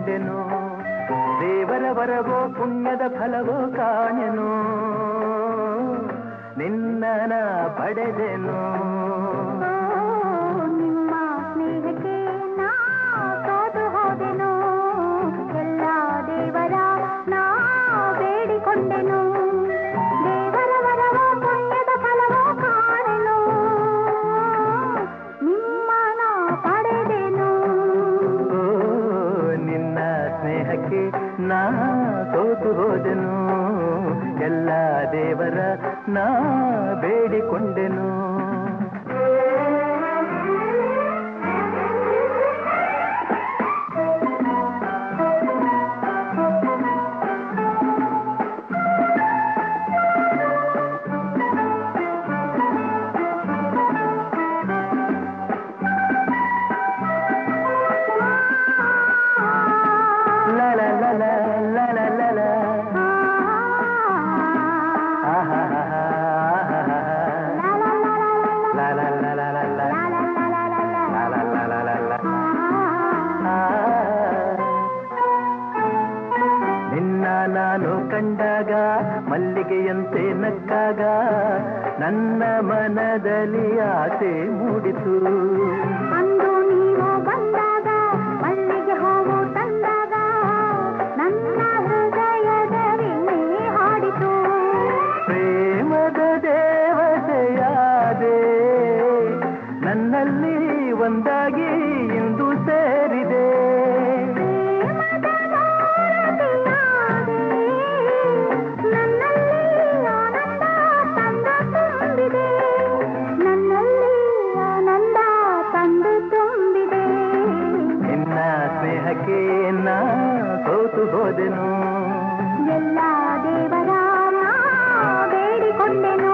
ಬೇಡಿಕೊಂಡೆನು ದೇವರ ವರವೋ ಪುಣ್ಯದ ಫಲವೋ ಕಾಣೆನು ನಿನ್ನ ಪಡೆದೆನು ನಿಮ್ಮ ಸ್ನೇಹಕ್ಕೆ ನಾ ಸೋತು ಹೋದೆನು ಎಲ್ಲ ದೇವರ ನಾ ಬೇಡಿಕೊಂಡೆನು ದೇವರ ವರವೋ ಪುಣ್ಯದ ಫಲವೋ ಕಾಣೆನು ನಿಮ್ಮನ ಪಡೆದೆನು ನಿನ್ನ ಸ್ನೇಹಕ್ಕೆ ನಾ ಸೋತು ಹೋದೆನು ಎಲ್ಲ ದೇವರ ನಾ ಬೇಡಿಕೊಂಡೆನು ನಾನು ಕಂಡಾಗ ಮಲ್ಲಿಗೆಯಂತೆ ನಕ್ಕಾಗ ನನ್ನ ಮನದಲ್ಲಿ ಆಸೆ ಮೂಡಿತು ಅಂದು ನೀವು ಬಂದಾಗ ಮಲ್ಲಿಗೆ ಹೂವು ತಂದಾಗ ನನ್ನ ಹೃದಯದ ವೀಣೆ ಹಾಡಿತು ಪ್ರೇಮದ ದೇವತೆಯಾದೆ ನನ್ನಲ್ಲಿ ಒಂದಾಗಿ ಇಂದು ಸೇರಿದೆ ನಾ ಸೋತು ಹೋದೆನು ಎಲ್ಲ ದೇವರ ಬೇಡಿಕೊಂಡೆನು